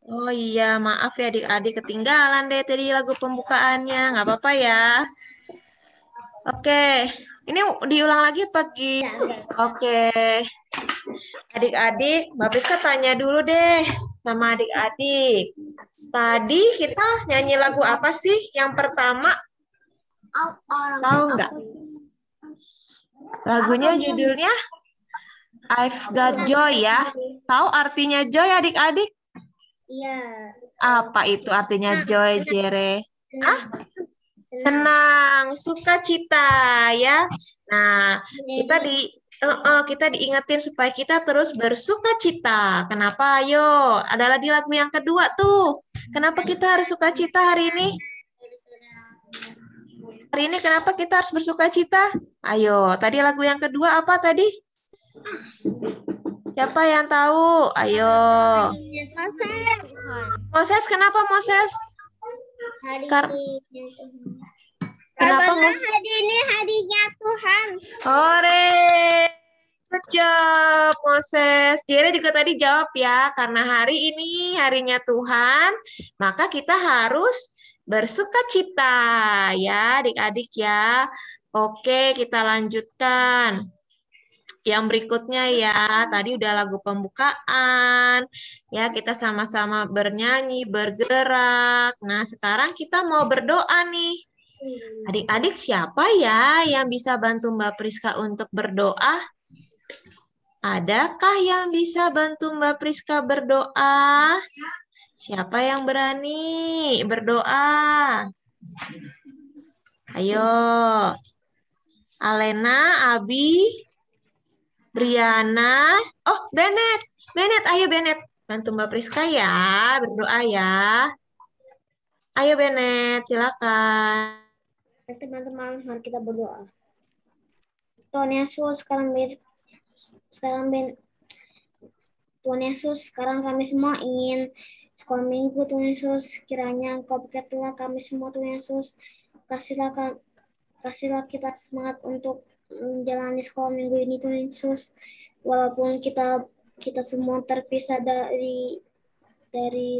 Oh iya, maaf ya adik-adik ketinggalan deh tadi lagu pembukaannya. Nggak apa-apa ya. Oke, ini diulang lagi pagi. Oke, adik-adik, Mbak Priska tanya dulu deh sama adik-adik. Tadi kita nyanyi lagu apa sih? Yang pertama, tahu nggak? Lagunya judulnya I've Got Joy ya. Tahu artinya joy adik-adik? Iya. Apa itu artinya joy, Jere? Ah, senang, sukacita ya. Nah, kita diingetin supaya kita terus bersukacita. Kenapa? Ayo, adalah di lagu yang kedua tuh. Kenapa kita harus sukacita hari ini? Hari ini kenapa kita harus bersukacita? Ayo, tadi lagu yang kedua apa tadi? Siapa yang tahu? Ayo. Moses, kenapa Moses? Kenapa Moses? Hari ini harinya Tuhan. Hore. Good job, Moses. Jere juga tadi jawab ya, karena hari ini harinya Tuhan, maka kita harus bersukacita ya, adik-adik ya. Oke, kita lanjutkan. Yang berikutnya ya, tadi udah lagu pembukaan. Ya, kita sama-sama bernyanyi, bergerak. Nah, sekarang kita mau berdoa nih. Adik-adik siapa ya yang bisa bantu Mbak Priska untuk berdoa? Adakah yang bisa bantu Mbak Priska berdoa? Siapa yang berani berdoa? Ayo. Alena, Abi, Briana. Oh, Bennett. Bennett, ayo Bennett. Bantu Mbak Priska ya, berdoa ya. Ayo Bennett, silakan. Teman-teman, mari kita berdoa. Tuhan Yesus, Tuhan Yesus, sekarang kami semua ingin sekolah minggu, Tuhan Yesus. Kiranya Engkau berkatilah kami semua, Tuhan Yesus. Kasihlah kita semangat untuk menjalani sekolah minggu ini, Tuhan Yesus. Walaupun kita semua terpisah dari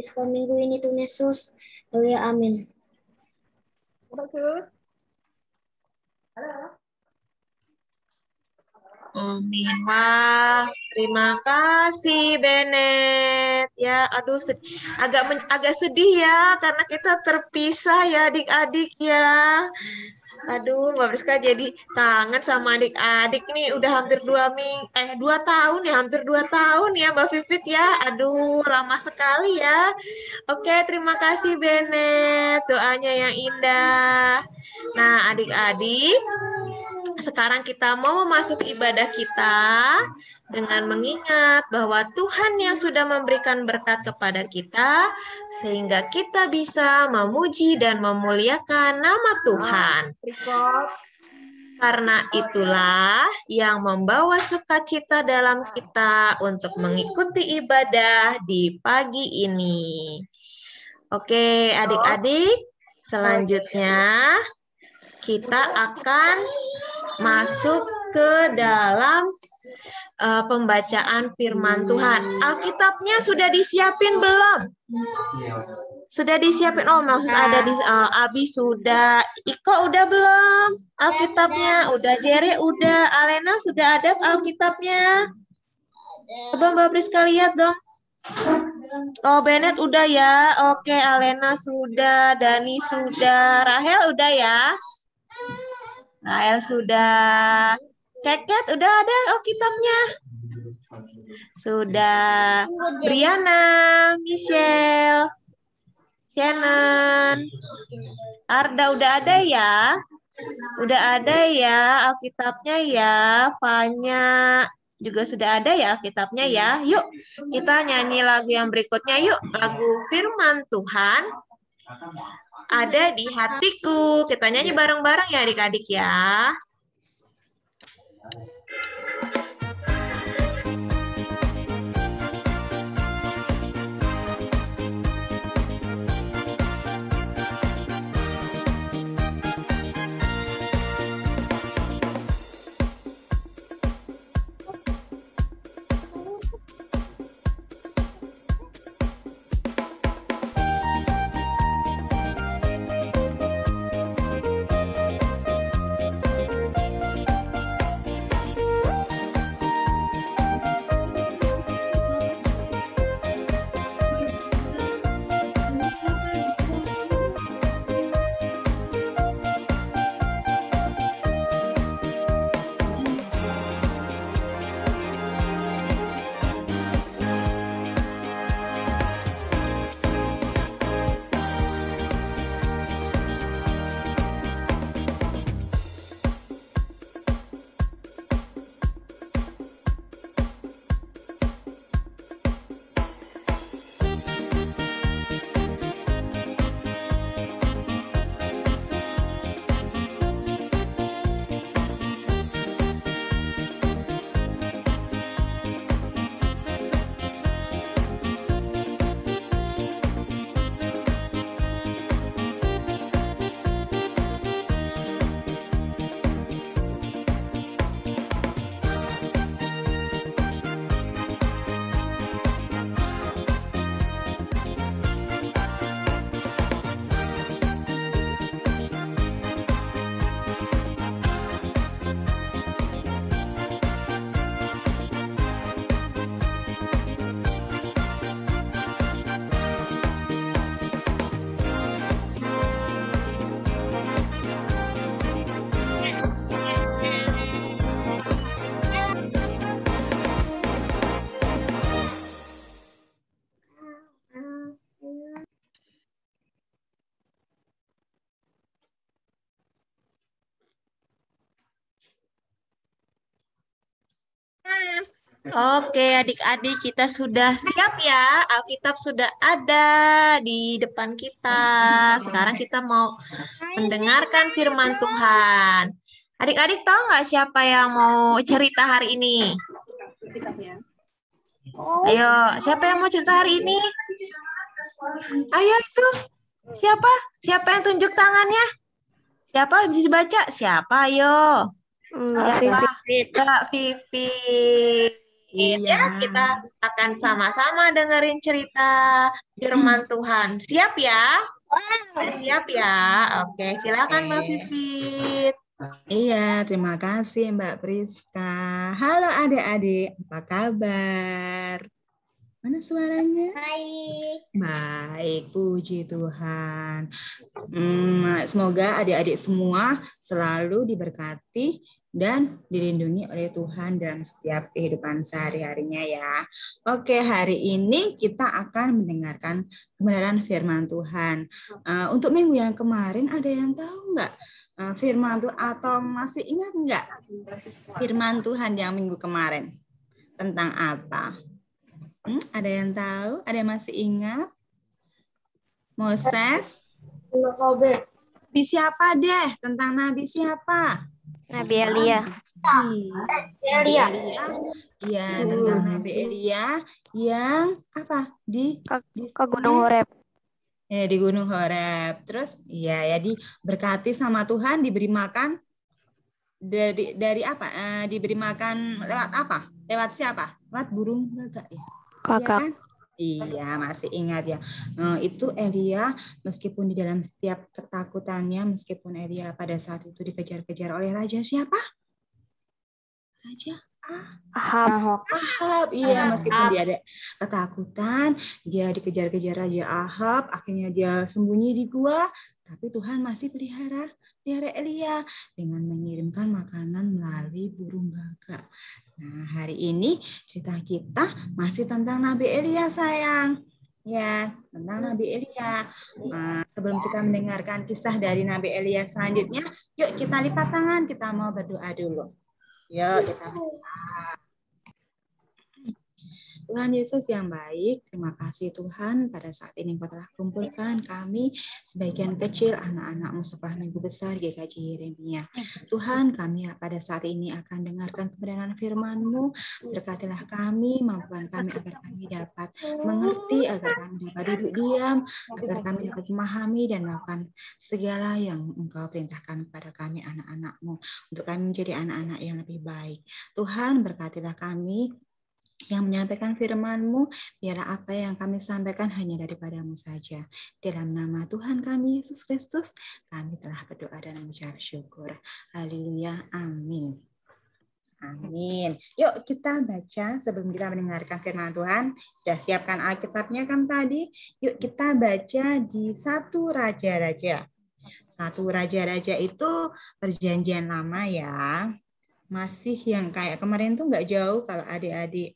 sekolah minggu ini, Tuhan Yesus. Haleluya, amin. Amin. Wah, terima kasih Bennett. Ya, aduh agak sedih ya karena kita terpisah ya adik-adik ya. Aduh, Mbak Priska jadi kangen sama adik-adik nih. Udah hampir 2 tahun ya, hampir 2 tahun ya Mbak Vivit ya. Aduh, lama sekali ya. Oke, terima kasih Bennett. Doanya yang indah. Nah, adik-adik, sekarang kita mau masuk ibadah kita dengan mengingat bahwa Tuhan yang sudah memberikan berkat kepada kita sehingga kita bisa memuji dan memuliakan nama Tuhan. Karena itulah yang membawa sukacita dalam kita untuk mengikuti ibadah di pagi ini. Oke, adik-adik, selanjutnya kita akan masuk ke dalam pembacaan firman Tuhan. Alkitabnya sudah disiapin belum? Sudah disiapin. Oh, maksud ada di Abi sudah. Iko udah belum? Alkitabnya udah. Jere udah. Alena sudah ada Alkitabnya. Coba Mbak Priska lihat dong. Oh, Bennett udah ya. Oke, Alena sudah, Dani sudah, Rahel udah ya. Rahel sudah. Keket udah ada Alkitabnya. Sudah. Briana, Michelle, Shannon, Arda udah ada ya. Udah ada ya Alkitabnya ya. Fanya juga sudah ada ya Alkitabnya ya. Yuk kita nyanyi lagu yang berikutnya yuk. Lagu Firman Tuhan ada di hatiku. Kita nyanyi bareng-bareng ya adik-adik ya. Oke, adik-adik kita sudah siap ya. Alkitab sudah ada di depan kita. Sekarang kita mau mendengarkan firman Tuhan. Adik-adik tahu nggak siapa yang mau cerita hari ini? Ayo, siapa yang mau cerita hari ini? Ayo itu. Siapa? Siapa yang tunjuk tangannya? Siapa bisa baca? Siapa? Ayo. Siapa? Kak Vivi. Iya. Ya, kita akan sama-sama dengerin cerita firman Tuhan. Siap ya? Siap ya? Oke, silakan Mbak Vivit. Iya, terima kasih Mbak Priska. Halo adik-adik, apa kabar? Mana suaranya? Baik. Baik, puji Tuhan. Semoga adik-adik semua selalu diberkati dan dilindungi oleh Tuhan dalam setiap kehidupan sehari-harinya ya. Oke, hari ini kita akan mendengarkan kebenaran firman Tuhan. Untuk minggu yang kemarin ada yang tahu nggak firman Tuhan atau masih ingat nggak firman Tuhan yang minggu kemarin tentang apa? Ada yang tahu? Ada yang masih ingat? Moses? Nabi siapa deh? Tentang Nabi siapa? Nabi Elia. Elia. Iya, tentang Nabi Elia yang apa? Ke Gunung Horeb. Di Gunung Horeb. Terus ya diberkati sama Tuhan, diberi makan dari apa? Diberi makan lewat apa? Lewat siapa? Lewat burung gagak ya? Kakak. Iya kan? Iya, masih ingat ya. Itu Elia, meskipun di dalam setiap ketakutannya, meskipun Elia pada saat itu dikejar-kejar oleh raja siapa? Raja Ahab. Iya, meskipun dia ada ketakutan, dia dikejar-kejar Raja Ahab, akhirnya dia sembunyi di gua, tapi Tuhan masih pelihara Elia dengan mengirimkan makanan melalui burung gagak. Nah, hari ini cerita kita masih tentang Nabi Elia, sayang. Ya, tentang Nabi Elia. Sebelum kita mendengarkan kisah dari Nabi Elia selanjutnya, yuk kita lipat tangan, kita mau berdoa dulu. Yuk kita berdoa. Tuhan Yesus yang baik, terima kasih Tuhan pada saat ini Engkau telah kumpulkan kami sebagian kecil anak-anak-Mu sekolah minggu besar GKJ Yeremia. Tuhan, kami pada saat ini akan dengarkan kebenaran firman-Mu. Berkatilah kami, mampukan kami agar kami dapat mengerti, agar kami dapat duduk diam, agar kami dapat memahami dan melakukan segala yang Engkau perintahkan kepada kami anak-anak-Mu, untuk kami menjadi anak-anak yang lebih baik. Tuhan, berkatilah kami yang menyampaikan firman-Mu, biarlah apa yang kami sampaikan hanya daripada-Mu saja. Dalam nama Tuhan kami, Yesus Kristus, kami telah berdoa dan mengucap syukur. Haleluya, amin. Amin. Yuk kita baca sebelum kita mendengarkan firman Tuhan. Sudah siapkan Alkitabnya kan tadi? Yuk kita baca di 1 Raja-Raja. 1 Raja-Raja itu perjanjian lama ya. Masih yang kayak kemarin tuh nggak jauh kalau adik-adik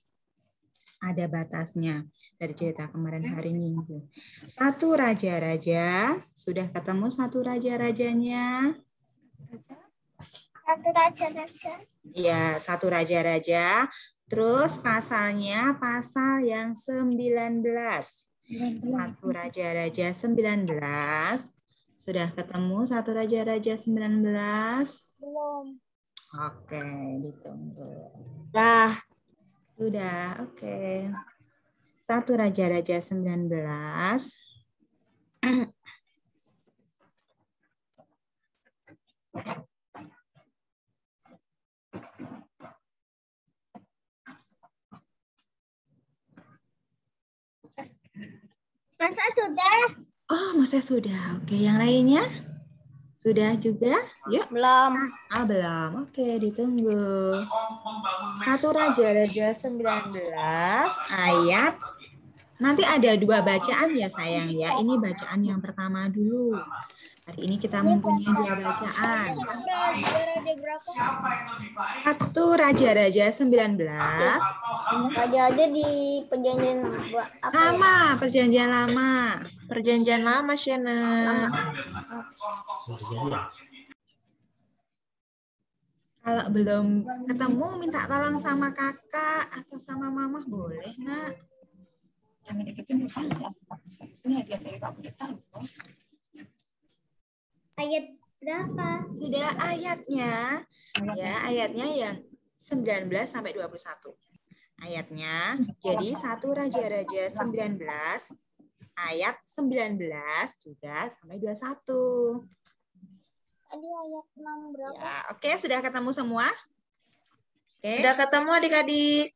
ada batasnya dari cerita kemarin hari Minggu. 1 Raja-Raja, sudah ketemu 1 Raja-Rajanya? 1 Raja-Raja. Ya, 1 Raja-Raja. Terus pasalnya pasal yang 19. 1 Raja-Raja 19. Sudah ketemu 1 Raja-Raja 19? Belum. Oke, ditunggu. Sudah, oke. 1 Raja-Raja 19. Masa sudah? Oh, masa sudah. Oke, yang lainnya? Sudah juga? Yuk. Belum. Belum. Oke, ditunggu. 1 Raja-Raja 19 ayat. Nanti ada 2 bacaan ya sayang ya. Ini bacaan yang pertama dulu. Hari ini kita mempunyai 2 bacaan. Raja-Raja 1 berapa? Raja-Raja 19. Raja-Raja di perjanjian apa? Sama, perjanjian lama. Perjanjian lama, Shena. Kalau belum ketemu, minta tolong sama kakak atau sama mama boleh, Nak. Ayat berapa? Sudah ayatnya, ya ayatnya yang 19 sampai 21. Ayatnya, jadi 1 Raja-Raja 19, ayat 19 juga sampai 21. Tadi ayat 6 berapa? Ya, oke, sudah ketemu semua? Oke. Sudah ketemu adik-adik?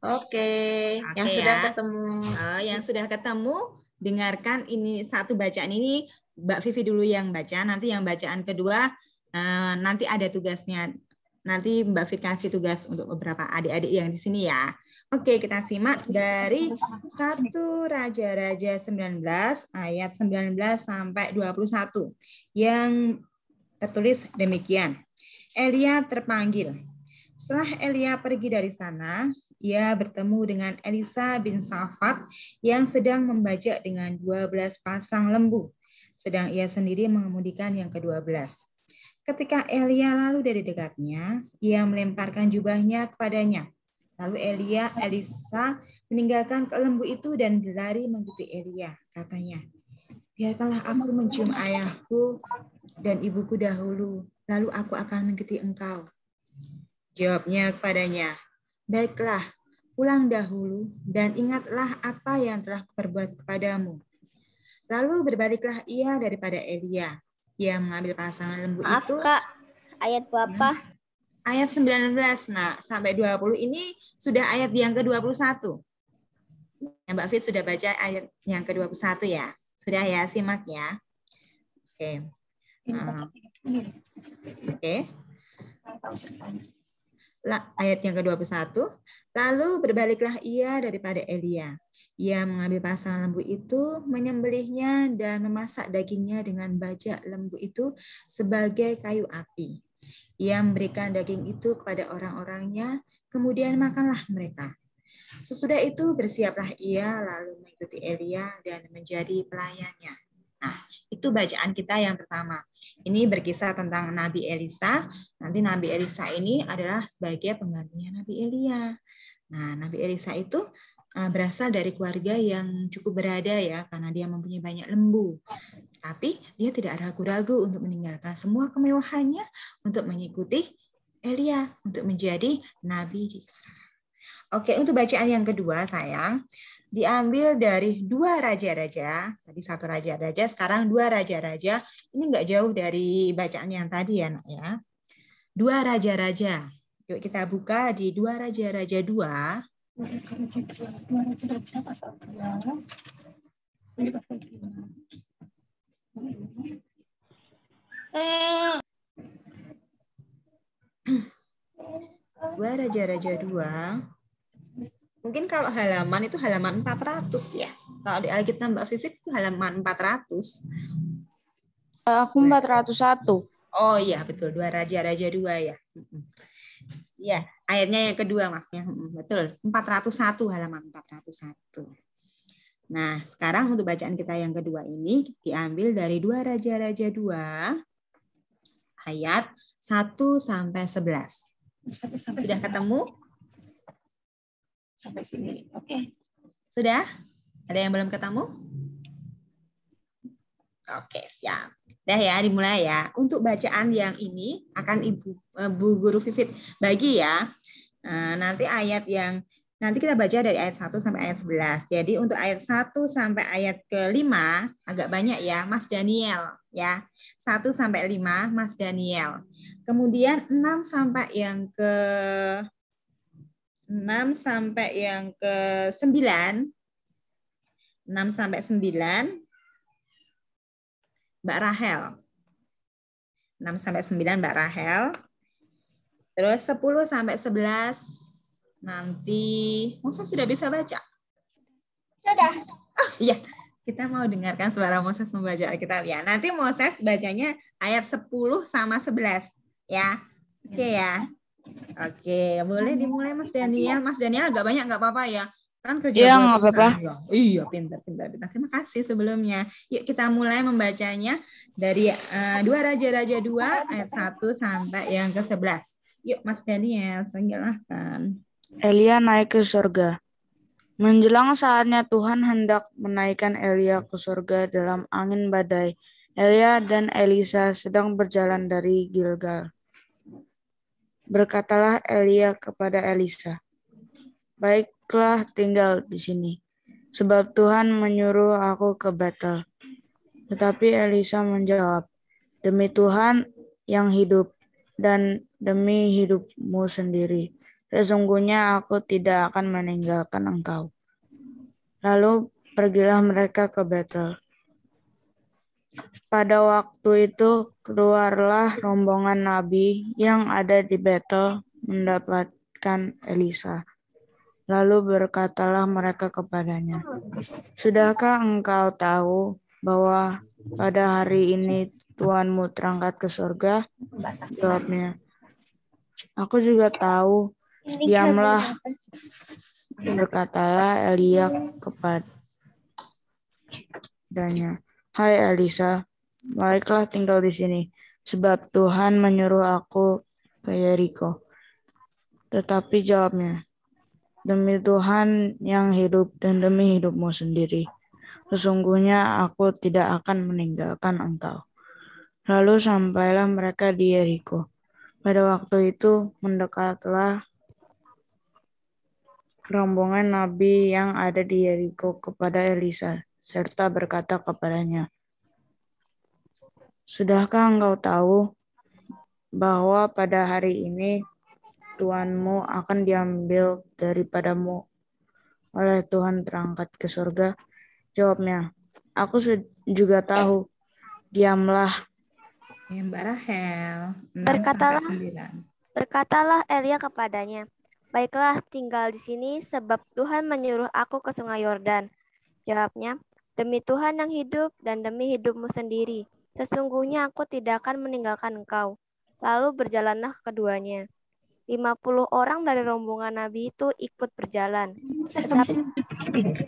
Oke, yang Oke sudah ya. ketemu. Yang sudah ketemu, dengarkan ini satu bacaan ini, Mbak Vivi dulu yang baca, nanti yang bacaan kedua nanti ada tugasnya. Nanti Mbak Vivi kasih tugas untuk beberapa adik-adik yang di sini ya. Oke, kita simak dari 1 Raja-Raja 19 ayat 19 sampai 21 yang tertulis demikian. Elia terpanggil. Setelah Elia pergi dari sana, ia bertemu dengan Elisa bin Safat yang sedang membajak dengan 12 pasang lembu, sedang ia sendiri mengemudikan yang ke-12. Ketika Elia lalu dari dekatnya, ia melemparkan jubahnya kepadanya. Lalu Elisa meninggalkan lembu itu dan berlari mengikuti Elia. Katanya, biarkanlah aku mencium ayahku dan ibuku dahulu, lalu aku akan mengikuti engkau. Jawabnya kepadanya, baiklah, pulang dahulu dan ingatlah apa yang telah kuperbuat kepadamu. Lalu berbaliklah ia daripada Elia. Ia mengambil pasangan lembu Maaf, itu. Kak. Ayat berapa? Ayat 19, nah sampai 20 ini sudah ayat yang ke-21. Yang Mbak Fit sudah baca ayat yang ke-21 ya. Sudah ya, simak ya. Oke. Oke. Ayat yang ke-21, lalu berbaliklah ia daripada Elia. Ia mengambil pasangan lembu itu, menyembelihnya dan memasak dagingnya dengan bajak lembu itu sebagai kayu api. Ia memberikan daging itu kepada orang-orangnya, kemudian makanlah mereka. Sesudah itu bersiaplah ia lalu mengikuti Elia dan menjadi pelayannya. Nah, itu bacaan kita yang pertama. Ini berkisah tentang Nabi Elisa. Nanti Nabi Elisa ini adalah sebagai penggantinya Nabi Elia. Nah, Nabi Elisa itu berasal dari keluarga yang cukup berada ya, karena dia mempunyai banyak lembu. Tapi dia tidak ragu-ragu untuk meninggalkan semua kemewahannya untuk mengikuti Elia, untuk menjadi Nabi di Israel. Oke, untuk bacaan yang kedua, sayang, diambil dari 2 raja-raja, tadi 1 raja-raja, sekarang 2 raja-raja. Ini nggak jauh dari bacaan yang tadi ya, Nak ya. 2 raja-raja. Yuk kita buka di 2 raja-raja 2. Dua Raja-Raja 2. Mungkin kalau halaman itu halaman 400 ya. Kalau di Alkitab Mbak Vivit itu halaman 400. Aku 401. Oh iya betul, 2 Raja-Raja 2 ya. Iya, ayatnya yang kedua maksudnya. Betul, 401 halaman 401. Nah, sekarang untuk bacaan kita yang kedua ini diambil dari 2 Raja-Raja 2 ayat 1 sampai 11. Sudah ketemu? Sampai sini. Oke. Sudah? Ada yang belum ketemu? Oke, siap. Udah ya, dimulai ya. Untuk bacaan yang ini akan Bu Guru Vivit bagi ya. Nanti ayat yang nanti kita baca dari ayat 1 sampai ayat 11. Jadi untuk ayat 1 sampai ayat ke-5 agak banyak ya, Mas Daniel ya. 1 sampai 5 Mas Daniel. Kemudian 6 sampai yang ke 6 sampai yang ke-9. 6 sampai 9 Mbak Rahel. 6 sampai 9 Mbak Rahel. Terus 10 sampai 11 nanti Moses sudah bisa baca? Sudah. Oh iya, kita mau dengarkan suara Moses membaca Alkitab ya. Nanti Moses bacanya ayat 10 sama 11 ya. Oke ya. Oke, boleh dimulai Mas Daniel. Mas Daniel agak banyak nggak apa-apa ya. Kan kerja Iya, buat nggak apa-apa. Tuhan. Iya, pintar. Terima kasih sebelumnya. Yuk kita mulai membacanya dari 2 Raja-Raja 2 ayat 1 sampai yang ke-11. Yuk Mas Daniel, silahkan. Elia naik ke surga. Menjelang saatnya Tuhan hendak menaikkan Elia ke surga dalam angin badai. Elia dan Elisa sedang berjalan dari Gilgal. Berkatalah Elia kepada Elisa, "Baiklah tinggal di sini, sebab Tuhan menyuruh aku ke Betel." Tetapi Elisa menjawab, "Demi Tuhan yang hidup dan demi hidupmu sendiri, sesungguhnya aku tidak akan meninggalkan engkau." Lalu pergilah mereka ke Betel. Pada waktu itu keluarlah rombongan nabi yang ada di Betel mendapatkan Elisa. Lalu berkatalah mereka kepadanya, "Sudahkah engkau tahu bahwa pada hari ini Tuanmu terangkat ke surga?" Jawabnya, "Aku juga tahu." "Diamlah," berkatalah Elia kepadanya, "Hai Elisa, baiklah tinggal di sini, sebab Tuhan menyuruh aku ke Yeriko." Tetapi jawabnya, "Demi Tuhan yang hidup dan demi hidupmu sendiri, sesungguhnya aku tidak akan meninggalkan engkau." Lalu sampailah mereka di Yeriko. Pada waktu itu mendekatlah rombongan nabi yang ada di Yeriko kepada Elisa, serta berkata kepadanya, "Sudahkah engkau tahu bahwa pada hari ini Tuanmu akan diambil daripadamu oleh Tuhan terangkat ke surga?" Jawabnya, "Aku juga tahu." "Diamlah," Mbak Rahel, 6 Berkatalah. sampai 9. Berkatalah Elia kepadanya, "Baiklah tinggal di sini sebab Tuhan menyuruh aku ke sungai Yordan." Jawabnya, "Demi Tuhan yang hidup dan demi hidupmu sendiri, sesungguhnya aku tidak akan meninggalkan engkau." Lalu berjalanlah keduanya. 50 orang dari rombongan Nabi itu ikut berjalan. Tetapi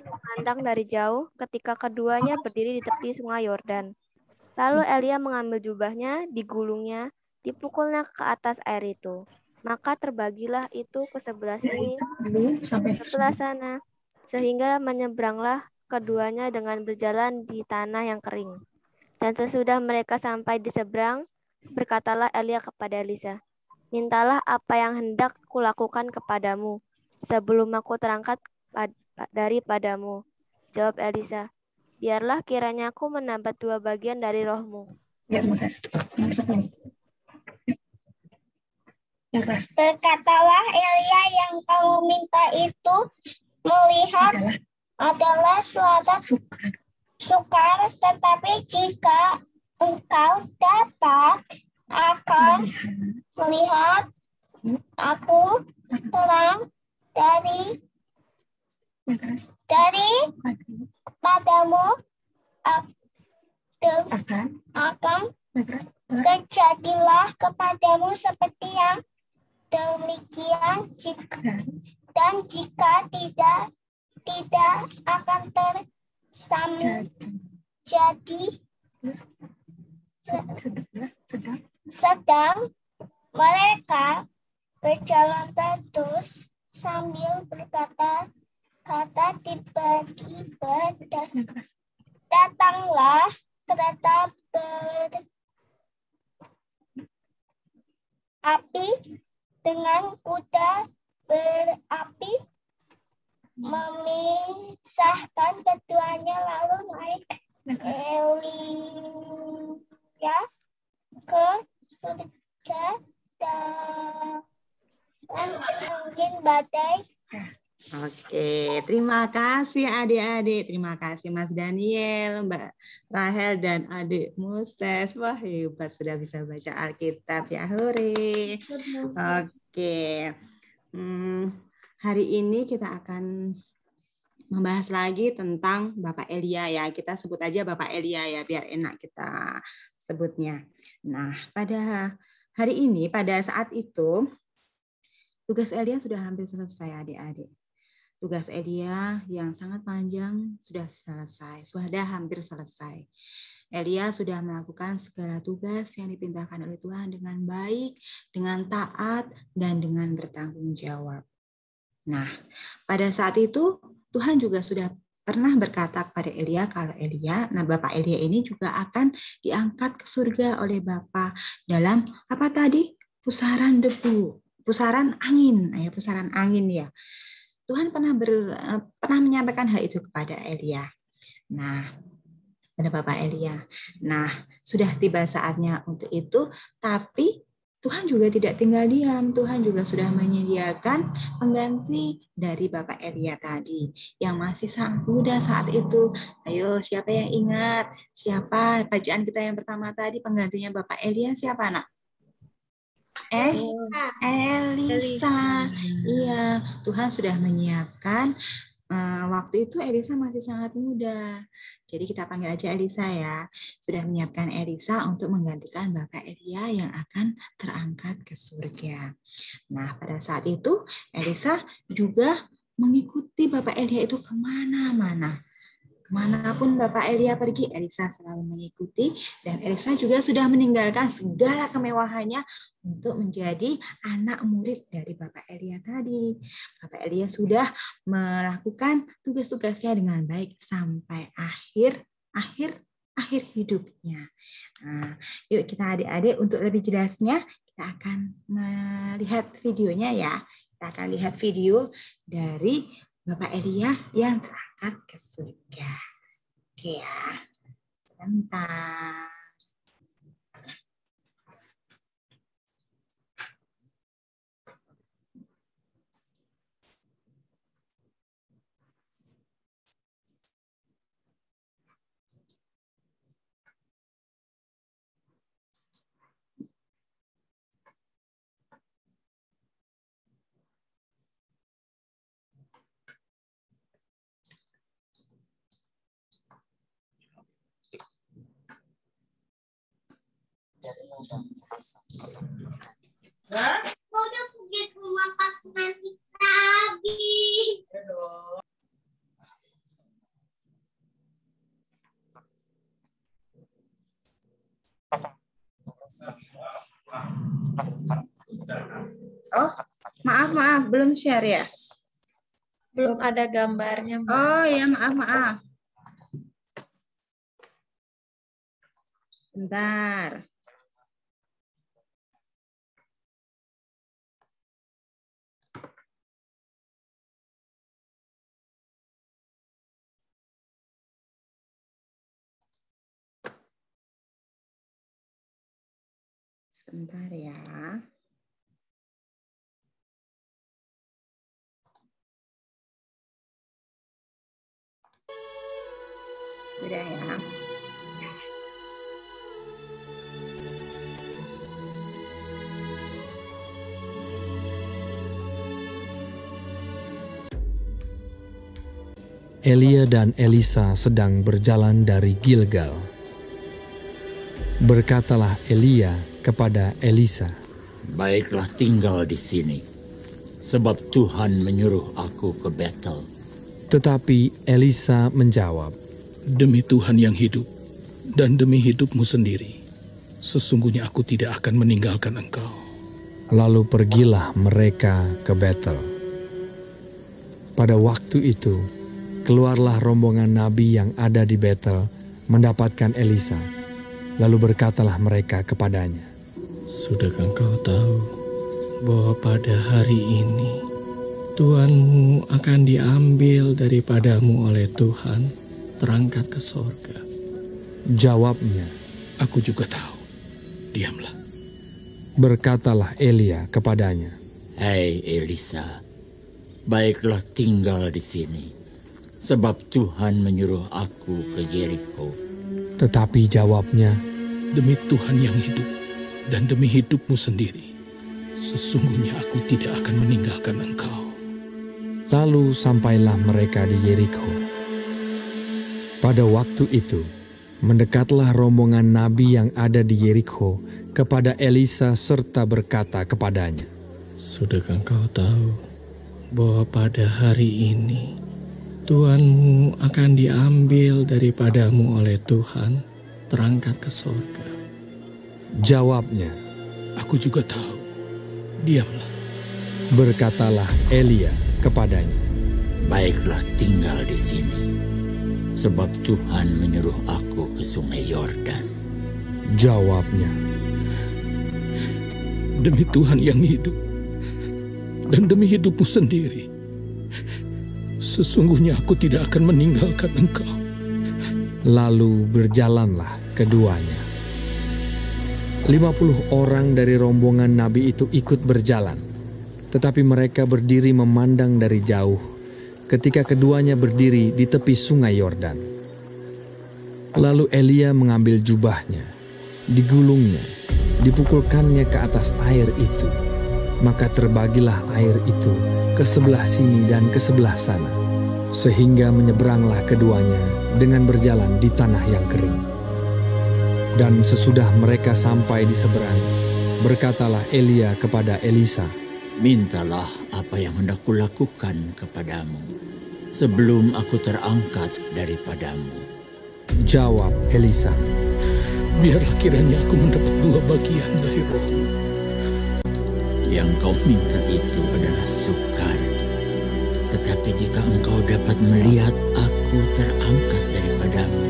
memandang dari jauh ketika keduanya berdiri di tepi sungai Yordan. Lalu Elia mengambil jubahnya, digulungnya, dipukulnya ke atas air itu. Maka terbagilah itu ke sebelah sini, sebelah sana, sehingga menyeberanglah keduanya dengan berjalan di tanah yang kering. Dan sesudah mereka sampai di seberang, berkatalah Elia kepada Elisa, "Mintalah apa yang hendak kulakukan kepadamu, sebelum aku terangkat daripadamu." Jawab Elisa, "Biarlah kiranya aku mendapat 2 bagian dari rohmu." Berkatalah Elia, "Yang kamu minta itu melihat adalah suatu sukar, tetapi jika engkau dapat akan melihat aku terang dari padamu akan terjadilah kepadamu seperti yang demikian, dan jika tidak akan terjadi. Sedang mereka berjalan terus sambil berkata-kata, tiba-tiba datanglah kereta berapi dengan kuda berapi memisahkan keduanya. Lalu naik Elia ke surga dan angin badai. Oke, terima kasih adik-adik. Terima kasih Mas Daniel, Mbak Rahel, dan adik Moses. Wah, hebat sudah bisa baca Alkitab ya, hore. Oke, hari ini kita akan membahas lagi tentang Bapak Elia ya. Kita sebut aja Bapak Elia ya, biar enak kita sebutnya. Nah, pada hari ini, pada saat itu, tugas Elia sudah hampir selesai adik-adik. tugas Elia yang sangat panjang sudah selesai, sudah hampir selesai. Elia sudah melakukan segala tugas yang diperintahkan oleh Tuhan dengan baik, dengan taat, dan dengan bertanggung jawab. Nah, pada saat itu Tuhan juga sudah pernah berkata kepada Elia kalau Bapak Elia ini juga akan diangkat ke surga oleh Bapa dalam apa tadi? Pusaran debu, pusaran angin ya. Tuhan pernah menyampaikan hal itu kepada Elia. Nah, pada Bapak Elia. Nah, sudah tiba saatnya untuk itu, tapi Tuhan juga tidak tinggal diam. Tuhan juga sudah menyediakan pengganti dari Bapak Elia tadi yang masih sangat muda saat itu. Ayo, siapa yang ingat? Siapa bacaan kita yang pertama tadi penggantinya Bapak Elia siapa, Nak? Elisa. Iya, Tuhan sudah menyiapkan. Waktu itu Elisa masih sangat muda. Jadi kita panggil aja Elisa ya. Sudah menyiapkan Elisa untuk menggantikan Bapak Elia yang akan terangkat ke surga. Nah, pada saat itu Elisa juga mengikuti Bapak Elia itu kemana-mana. Kemanapun Bapak Elia pergi, Elisa selalu mengikuti. Dan Elisa juga sudah meninggalkan segala kemewahannya untuk menjadi anak murid dari Bapak Elia tadi. Bapak Elia sudah melakukan tugas-tugasnya dengan baik sampai akhir hidupnya. Nah, yuk kita adik-adik untuk lebih jelasnya, kita akan melihat videonya ya. Kita akan lihat video dari Bapak Elia yang terangkat ke surga. Oke ya, sebentar. Udah pergi ke rumah Kak nanti tadi. Oh, maaf, belum share ya? Belum ada gambarnya, Mbak. Oh ya, maaf. Bentar. Sebentar ya. Sudah ya. Elia dan Elisa sedang berjalan dari Gilgal. Berkatalah Elia kepada Elisa, "Baiklah tinggal di sini, sebab Tuhan menyuruh aku ke Betel." Tetapi Elisa menjawab, "Demi Tuhan yang hidup dan demi hidupmu sendiri, sesungguhnya aku tidak akan meninggalkan engkau." Lalu pergilah mereka ke Betel. Pada waktu itu, keluarlah rombongan nabi yang ada di Betel mendapatkan Elisa. Lalu berkatalah mereka kepadanya, "Sudahkah engkau tahu bahwa pada hari ini Tuhanmu akan diambil daripadamu oleh Tuhan, terangkat ke sorga?" Jawabnya, "Aku juga tahu. Diamlah." Berkatalah Elia kepadanya, "Hai Elisa, baiklah tinggal di sini, sebab Tuhan menyuruh aku ke Yeriko." Tetapi jawabnya, "Demi Tuhan yang hidup dan demi hidupmu sendiri, sesungguhnya aku tidak akan meninggalkan engkau." Lalu sampailah mereka di Yeriko. Pada waktu itu, mendekatlah rombongan nabi yang ada di Yeriko kepada Elisa serta berkata kepadanya, "Sudahkah engkau tahu bahwa pada hari ini Tuhanmu akan diambil daripadamu oleh Tuhan, terangkat ke sorga. Jawabnya, Aku juga tahu. Diamlah. berkatalah Elia kepadanya, Baiklah tinggal di sini, sebab Tuhan menyuruh aku ke sungai Yordan. Jawabnya, Demi Tuhan yang hidup, dan demi hidupmu sendiri, sesungguhnya aku tidak akan meninggalkan engkau. lalu berjalanlah keduanya. 50 orang dari rombongan nabi itu ikut berjalan, tetapi mereka berdiri memandang dari jauh ketika keduanya berdiri di tepi sungai Yordan. Lalu Elia mengambil jubahnya, digulungnya, dipukulkannya ke atas air itu. Maka terbagilah air itu ke sebelah sini dan ke sebelah sana, sehingga menyeberanglah keduanya dengan berjalan di tanah yang kering. Dan sesudah mereka sampai di seberang, berkatalah Elia kepada Elisa, Mintalah apa yang hendak kulakukan kepadamu sebelum aku terangkat daripadamu. Jawab Elisa, Biarlah kiranya aku mendapat 2 bagian dari rohmu. Yang kau minta itu adalah sukar. Tetapi jika engkau dapat melihat aku terangkat daripadamu,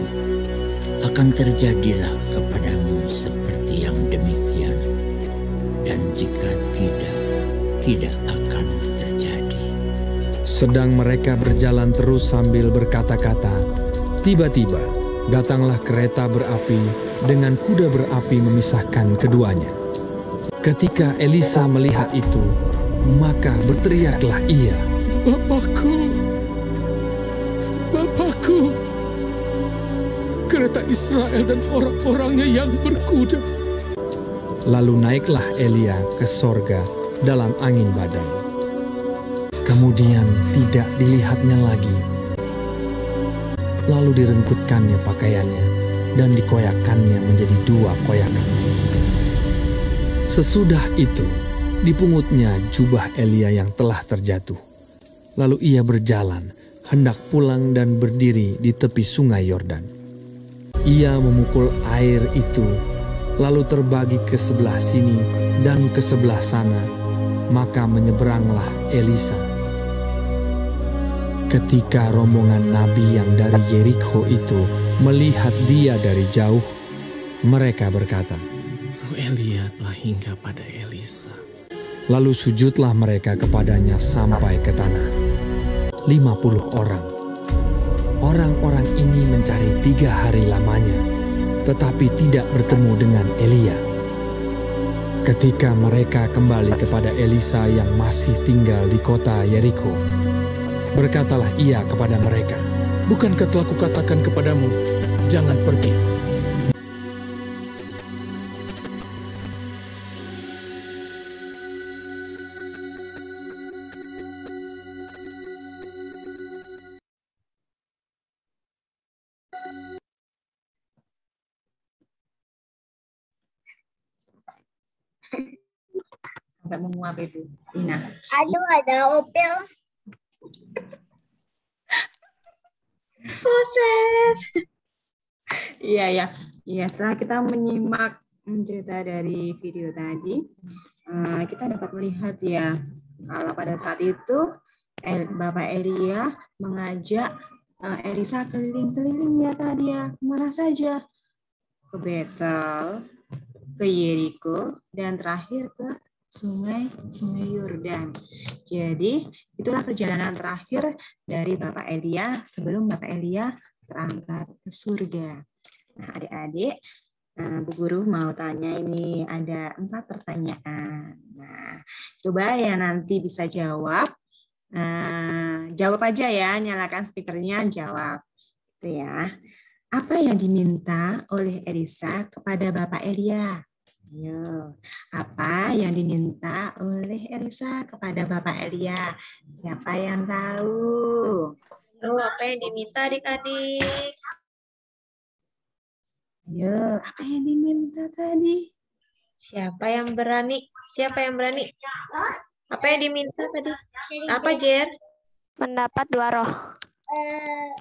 akan terjadilah kepadamu seperti yang demikian. Dan jika tidak akan terjadi. Sedang mereka berjalan terus sambil berkata-kata, tiba-tiba datanglah kereta berapi dengan kuda berapi memisahkan keduanya. Ketika Elisa melihat itu, maka berteriaklah ia, Bapakku, Bapakku, kereta Israel dan orang-orangnya yang berkuda. Lalu naiklah Elia ke sorga dalam angin badai. Kemudian tidak dilihatnya lagi. Lalu direngkutkannya pakaiannya dan dikoyakkannya menjadi 2 koyakan. Sesudah itu, dipungutnya jubah Elia yang telah terjatuh. Lalu ia berjalan, hendak pulang dan berdiri di tepi sungai Yordan. Ia memukul air itu, lalu terbagi ke sebelah sini dan ke sebelah sana, maka menyeberanglah Elisa. Ketika rombongan nabi yang dari Yerikho itu melihat dia dari jauh, mereka berkata, Roh Elia telah hingga pada Elisa. Lalu sujudlah mereka kepadanya sampai ke tanah. 50 orang. Orang-orang ini mencari 3 hari lamanya, tetapi tidak bertemu dengan Elia. Ketika mereka kembali kepada Elisa yang masih tinggal di kota Yerikho, berkatalah ia kepada mereka, Bukankah telah kukatakan kepadamu, jangan pergi? Sampai menguap itu, Ina. Aduh, ada opel. Proses. Iya ya, iya. Setelah kita menyimak cerita dari video tadi, kita dapat melihat ya kalau pada saat itu Bapak Elia mengajak Elisa keliling-keliling ya tadi ya, kemana saja, ke Betel, ke Yeriko, dan terakhir ke sungai Yordan. Jadi itulah perjalanan terakhir dari Bapak Elia sebelum Bapak Elia terangkat ke surga. Nah, adik-adik, Bu Guru mau tanya ini ada 4 pertanyaan. Nah, coba ya nanti bisa jawab. Jawab aja ya, nyalakan speakernya, jawab. Itu ya. Apa yang diminta oleh Elisa kepada Bapak Elia? Ayo, apa yang diminta oleh Elisa kepada Bapak Elia? Siapa yang tahu? Tuh, apa yang diminta adik-adik? Ayo, apa yang diminta tadi? Siapa yang berani? Siapa yang berani? Apa yang diminta tadi? Apa, Jer? Mendapat 2 roh.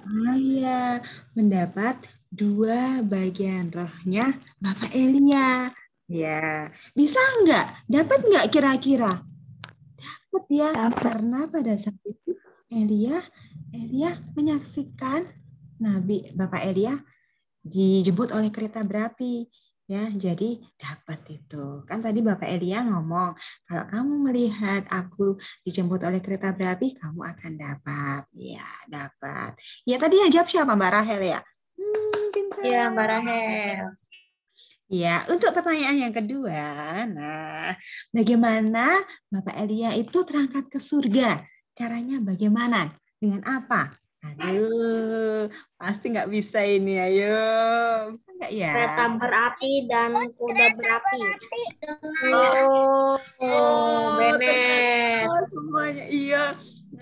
Ah ya, mendapat 2 bagian rohnya Bapak Elia. Ya, bisa nggak? Dapat nggak kira-kira? Dapat ya, karena pada saat itu Elia menyaksikan Nabi Bapak Elia dijemput oleh kereta berapi. Ya, jadi dapat itu. Kan tadi Bapak Elia ngomong, kalau kamu melihat aku dijemput oleh kereta berapi, kamu akan dapat. Ya, dapat. Ya, tadi yang jawab siapa, Mbak Rahel ya? Pintar. Ya, Mbak Rahel. Ya, untuk pertanyaan yang kedua, nah, bagaimana Bapak Elia itu terangkat ke surga? Caranya bagaimana? Dengan apa? Aduh, pasti nggak bisa ini. Ayo, bisa nggak ya? Kereta berapi dan kuda berapi. Bennett. Semuanya iya,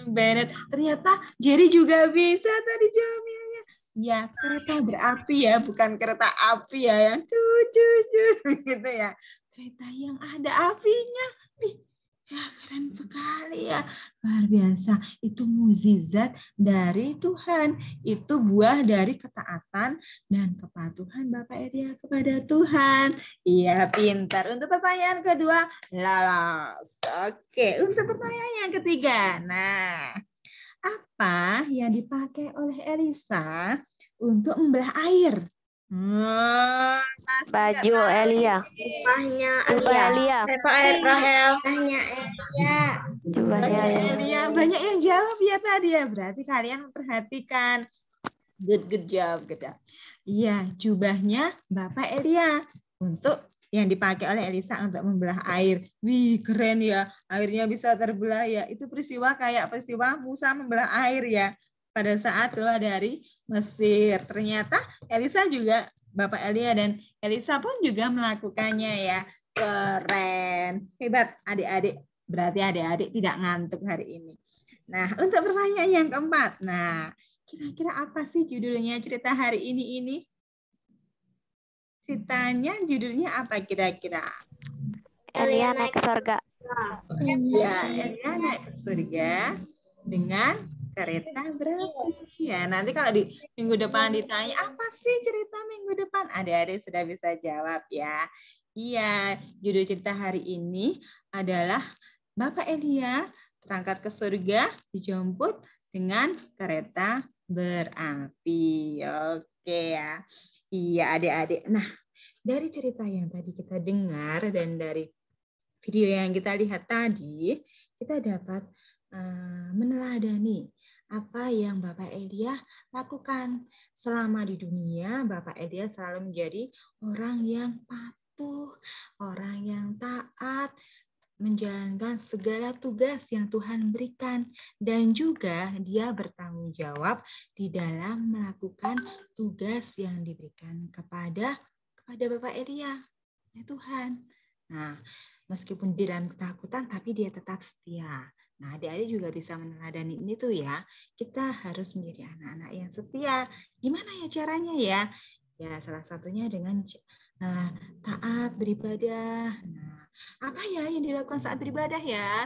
Bennett. Ternyata Jerry juga bisa tadi jawabnya. Ya, kereta berapi ya, bukan kereta api ya, yang gitu ya. Kereta yang ada apinya. Ya, keren sekali ya. Luar biasa. Itu mukjizat dari Tuhan. Itu buah dari ketaatan dan kepatuhan Bapak Elia kepada Tuhan. Iya, pintar. Untuk pertanyaan kedua, lolos. Oke, untuk pertanyaan yang ketiga. Nah, apa yang dipakai oleh Elisa untuk membelah air? Baju Elia. Jubah Elia. Rahel. Jubah Elia. Banyak yang jawab ya tadi ya. Berarti kalian memperhatikan. Good job. Iya, jubahnya Bapak Elia untuk yang dipakai oleh Elisa untuk membelah air. Wih, keren ya. Airnya bisa terbelah ya. Itu peristiwa kayak peristiwa Musa membelah air ya. Pada saat keluar dari Mesir. Ternyata Elisa juga, Bapak Elia dan Elisa pun juga melakukannya ya. Keren. Hebat adik-adik. Berarti adik-adik tidak ngantuk hari ini. Nah, untuk pertanyaan yang keempat. Nah, kira-kira apa sih judulnya cerita hari ini? Ceritanya judulnya apa kira-kira? Elia naik ke surga. Ya, Elia naik ke surga dengan kereta berapi. Ya, nanti kalau di minggu depan ditanya, apa sih cerita minggu depan? Adik-adik sudah bisa jawab ya. Iya, judul cerita hari ini adalah Bapak Elia terangkat ke surga, dijemput dengan kereta berapi. Oke ya. Iya, adik-adik. Nah, dari cerita yang tadi kita dengar dan dari video yang kita lihat tadi, kita dapat meneladani apa yang Bapak Elia lakukan selama di dunia. Bapak Elia selalu menjadi orang yang patuh, orang yang taat, menjalankan segala tugas yang Tuhan berikan, dan juga dia bertanggung jawab di dalam melakukan tugas yang diberikan kepada Bapak Elia oleh Tuhan. Nah, meskipun di dalam ketakutan, tapi dia tetap setia. Nah, adik-adik juga bisa meneladani ini tuh ya. Kita harus menjadi anak-anak yang setia. Gimana ya caranya ya? Ya, salah satunya dengan taat beribadah. Nah, apa ya yang dilakukan saat beribadah ya?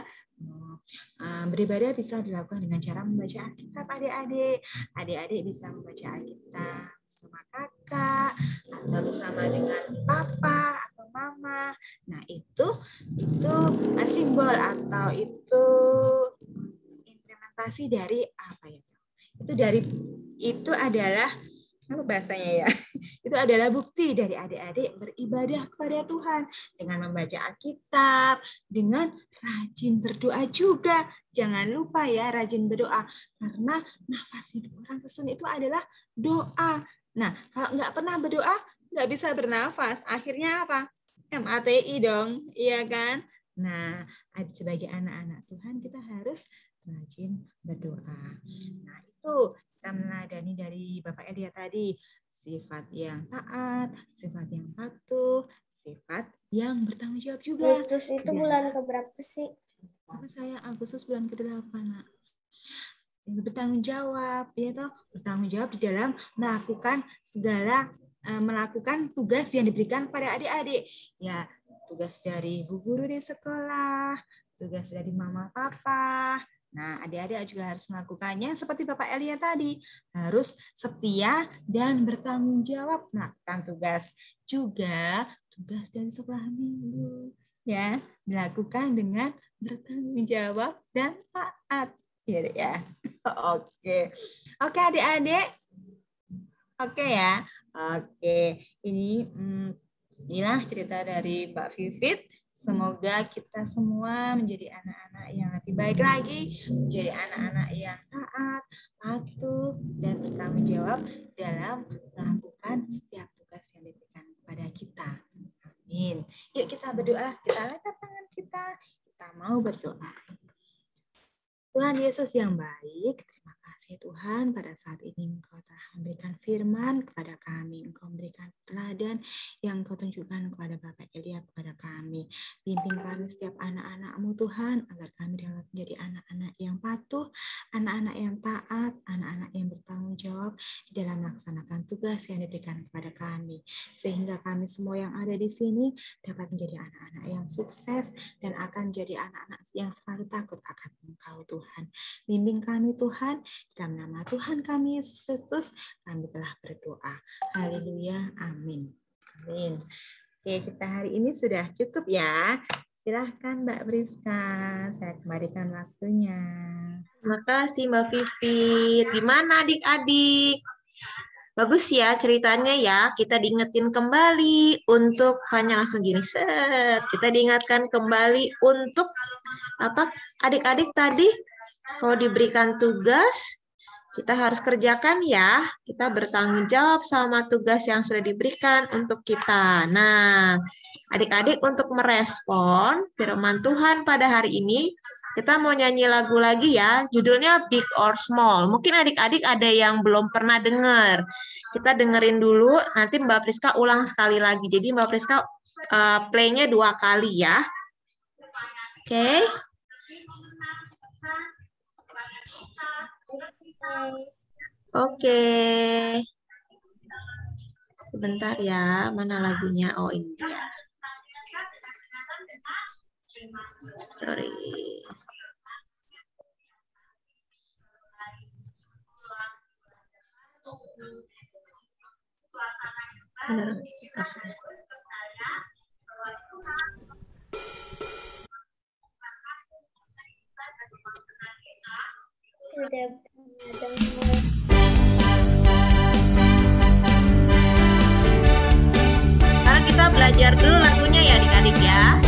Beribadah bisa dilakukan dengan cara membaca Alkitab, adik-adik. Adik-adik bisa membaca Alkitab bersama kakak, atau bersama dengan papa atau mama. Nah, itu simbol atau itu implementasi dari apa ya? Itu adalah apa bahasanya ya? Itu adalah bukti dari adik-adik beribadah kepada Tuhan dengan membaca Alkitab, dengan rajin berdoa juga. Jangan lupa ya rajin berdoa, karena nafas hidup orang Kristen itu adalah doa. Nah, kalau nggak pernah berdoa, nggak bisa bernafas. Akhirnya apa? MATI dong, iya kan? Nah, sebagai anak-anak Tuhan kita harus rajin berdoa. Nah, itu kita meneladani dari Bapak Elia tadi, sifat yang taat, sifat yang patuh, sifat yang bertanggung jawab juga. Agustus itu bulan keberapa sih? Apa saya Agustus bulan ke-8, Nak. Bertanggung jawab, ya toh, bertanggung jawab di dalam melakukan tugas yang diberikan pada adik-adik. Ya, tugas dari ibu guru di sekolah, tugas dari mama papa. Nah, adik-adik juga harus melakukannya seperti Bapak Elia tadi. Harus setia dan bertanggung jawab melakukan tugas. Juga tugas dari sekolah minggu. Ya, dilakukan dengan bertanggung jawab dan taat. Ya. Oke. Oke, adik-adik. Oke ya. Oke. Inilah cerita dari Mbak Vivit. Semoga kita semua menjadi anak-anak yang lebih baik lagi, menjadi anak-anak yang taat, patuh, dan bertanggung jawab dalam melakukan setiap tugas yang diberikan kepada kita. Amin. Yuk kita berdoa, kita angkat tangan kita mau berdoa. Tuhan Yesus yang baik, terima kasih Tuhan pada saat ini Engkau telah memberikan firman kepada kami. Engkau memberikan teladan yang Engkau tunjukkan kepada Bapak Elia, kepada kami. Bimbing kami setiap anak-anak-Mu Tuhan, agar kami dapat menjadi anak-anak yang patuh, anak-anak yang taat, anak-anak yang bertanggung jawab di dalam melaksanakan tugas yang diberikan kepada kami. Sehingga kami semua yang ada di sini dapat menjadi anak-anak yang sukses dan akan menjadi anak-anak yang selalu takut akan Engkau Tuhan. Bimbing kami Tuhan, dalam nama Tuhan kami Yesus Kristus, kami telah berdoa. Haleluya, amin. Amin. Oke, kita hari ini sudah cukup ya. Silahkan Mbak Priska, saya kembalikan waktunya. Terima kasih Mbak Vivit. Gimana adik-adik? Bagus ya ceritanya ya. Kita diingetin kembali untuk hanya langsung gini set. Kita diingatkan kembali untuk apa? Adik-adik tadi kalau diberikan tugas kita harus kerjakan ya. Kita bertanggung jawab sama tugas yang sudah diberikan untuk kita. Nah, adik-adik untuk merespon firman Tuhan pada hari ini, kita mau nyanyi lagu lagi ya, judulnya Big or Small. Mungkin adik-adik ada yang belum pernah dengar. Kita dengerin dulu, nanti Mbak Priska ulang sekali lagi. Jadi Mbak Priska play-nya 2 kali ya. Oke. Oke. Sebentar ya, mana lagunya? Oh, ini dia. Sorry. Sekarang kita belajar dulu lagunya ya adik-adik ya.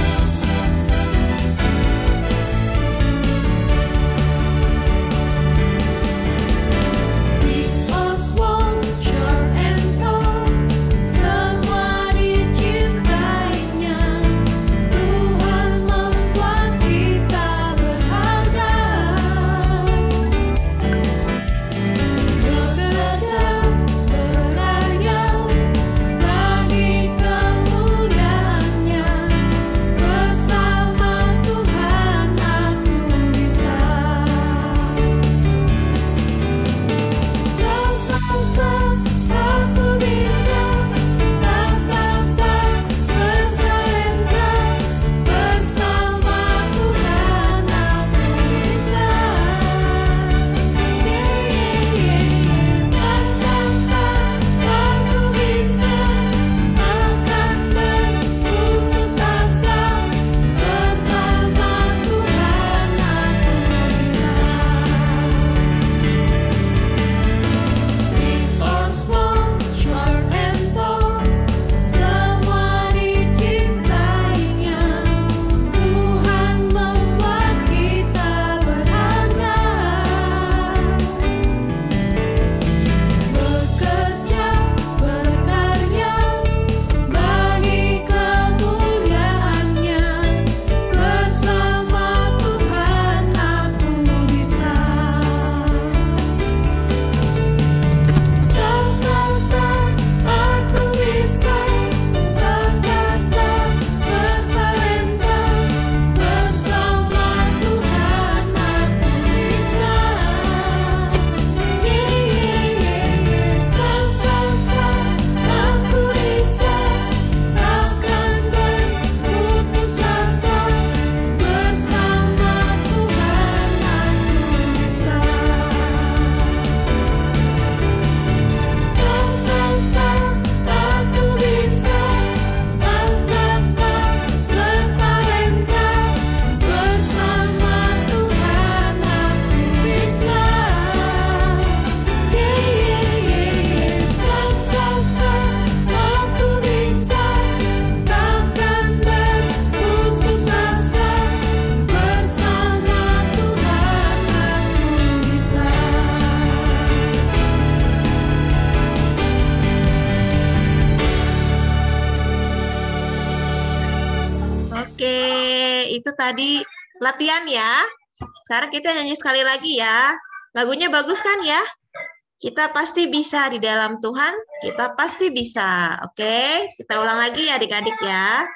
itu tadi latihan ya. Sekarang kita nyanyi sekali lagi ya. Lagunya bagus kan ya? Kita pasti bisa di dalam Tuhan, kita pasti bisa. Oke, kita ulang lagi ya adik-adik ya.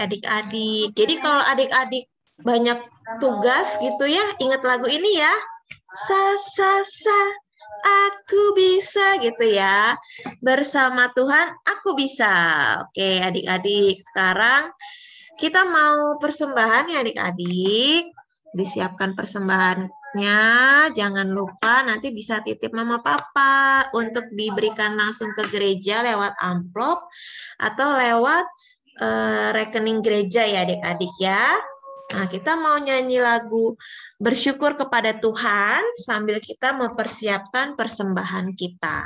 Adik-adik. Jadi kalau adik-adik banyak tugas gitu ya, ingat lagu ini ya. Sa, aku bisa gitu ya. Bersama Tuhan aku bisa. Oke, adik-adik. Sekarang kita mau persembahan ya adik-adik. Disiapkan persembahannya. Jangan lupa nanti bisa titip mama papa untuk diberikan langsung ke gereja lewat amplop atau lewat rekening gereja ya adik-adik ya. Nah, kita mau nyanyi lagu bersyukur kepada Tuhan sambil kita mempersiapkan persembahan kita.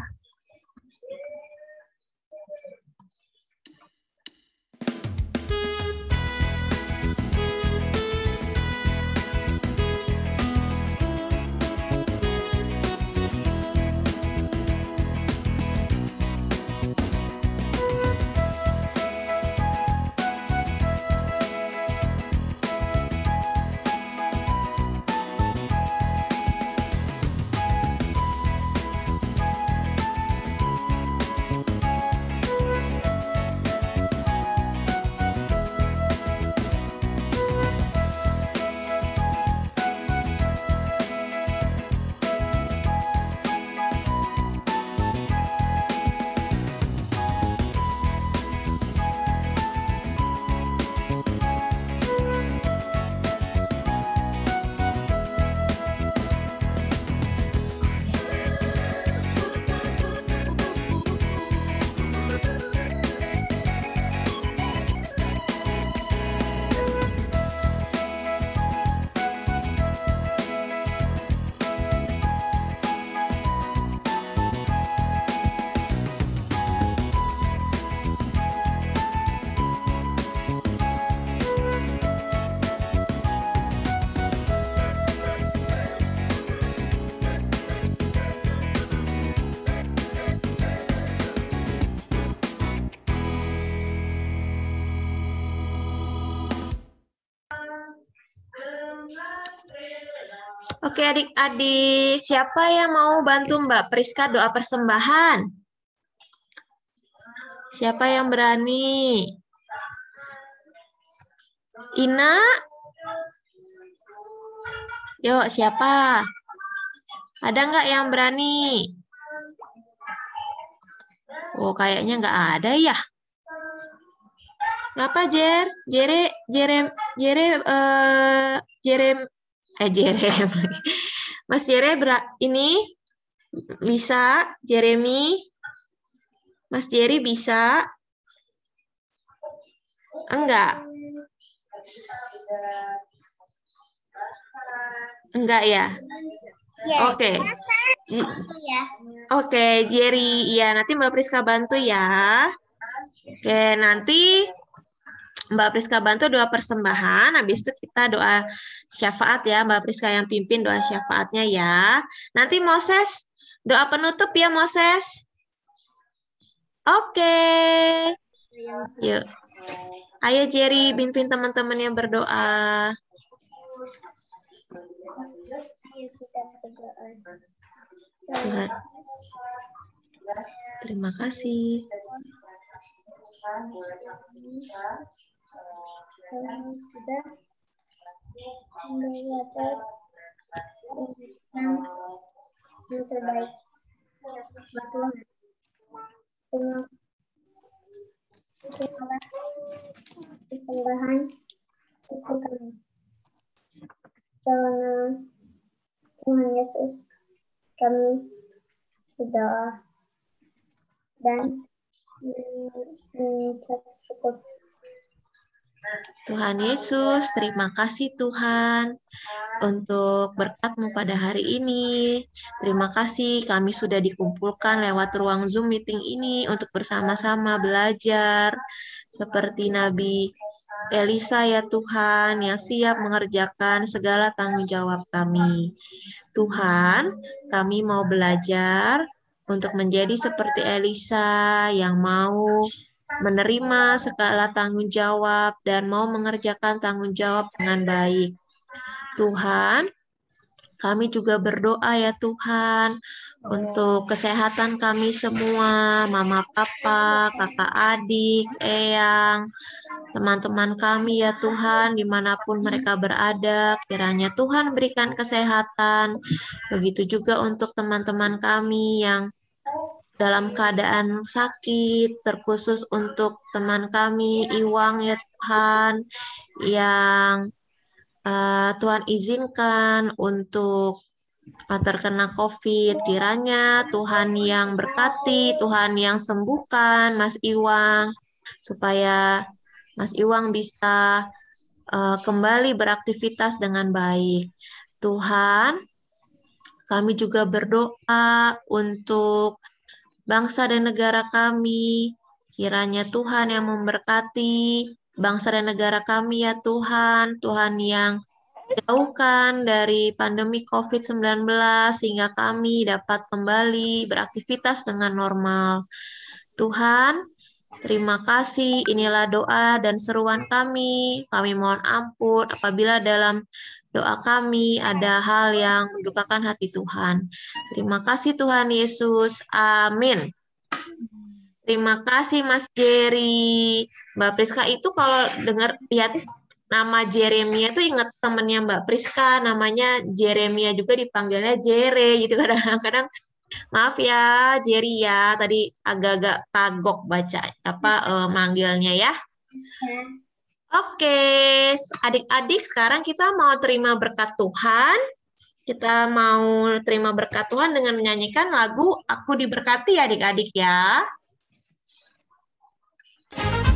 Oke adik-adik, siapa yang mau bantu Mbak Priska doa persembahan? Siapa yang berani? Ina? Yuk, siapa? Ada nggak yang berani? Oh, kayaknya nggak ada ya. Kenapa, Jer? Jerem. Mas Jere ini bisa? Jeremy? Mas Jerry bisa? Enggak? Enggak ya? Oke. Oke, Jerry. Iya, nanti Mbak Priska bantu ya. Oke, nanti Mbak Priska bantu doa persembahan. Habis itu kita doa syafaat ya. Mbak Priska yang pimpin doa syafaatnya ya. Nanti Moses, doa penutup ya Moses. Oke. Yuk. Ayo Jerry, pimpin teman-teman yang berdoa. Tuhan. Terima kasih. Sudah yang terbaik. Persembahan itu kami. Dalam Tuhan Yesus kami berdoa dan mengucap syukur. Tuhan Yesus, terima kasih Tuhan untuk berkat-Mu pada hari ini. Terima kasih kami sudah dikumpulkan lewat ruang Zoom meeting ini untuk bersama-sama belajar seperti Nabi Elisa ya Tuhan yang siap mengerjakan segala tanggung jawab kami. Tuhan, kami mau belajar untuk menjadi seperti Elisa yang mau menerima segala tanggung jawab dan mau mengerjakan tanggung jawab dengan baik. Tuhan, kami juga berdoa ya Tuhan untuk kesehatan kami semua, mama papa, kakak adik, eyang, teman-teman kami ya Tuhan, dimanapun mereka berada, kiranya Tuhan berikan kesehatan. Begitu juga untuk teman-teman kami yang dalam keadaan sakit, terkhusus untuk teman kami, Iwang ya Tuhan, yang Tuhan izinkan untuk terkena COVID. Kiranya Tuhan yang berkati, Tuhan yang sembuhkan Mas Iwang, supaya Mas Iwang bisa kembali beraktivitas dengan baik. Tuhan, kami juga berdoa untuk bangsa dan negara kami, kiranya Tuhan yang memberkati bangsa dan negara kami ya Tuhan, Tuhan yang jauhkan dari pandemi COVID-19 sehingga kami dapat kembali beraktivitas dengan normal. Tuhan, terima kasih, inilah doa dan seruan kami. Kami mohon ampun apabila dalam doa kami ada hal yang mendukakan hati Tuhan. Terima kasih Tuhan Yesus. Amin. Terima kasih Mas Jerry. Mbak Priska itu kalau lihat nama Jeremia itu ingat temennya Mbak Priska, namanya Jeremia juga dipanggilnya Jere gitu kadang-kadang. Maaf ya Jerry ya, tadi agak-agak kagok baca manggilnya ya. Oke, adik-adik sekarang kita mau terima berkat Tuhan. Kita mau terima berkat Tuhan dengan menyanyikan lagu Aku Diberkati ya adik-adik ya. Aku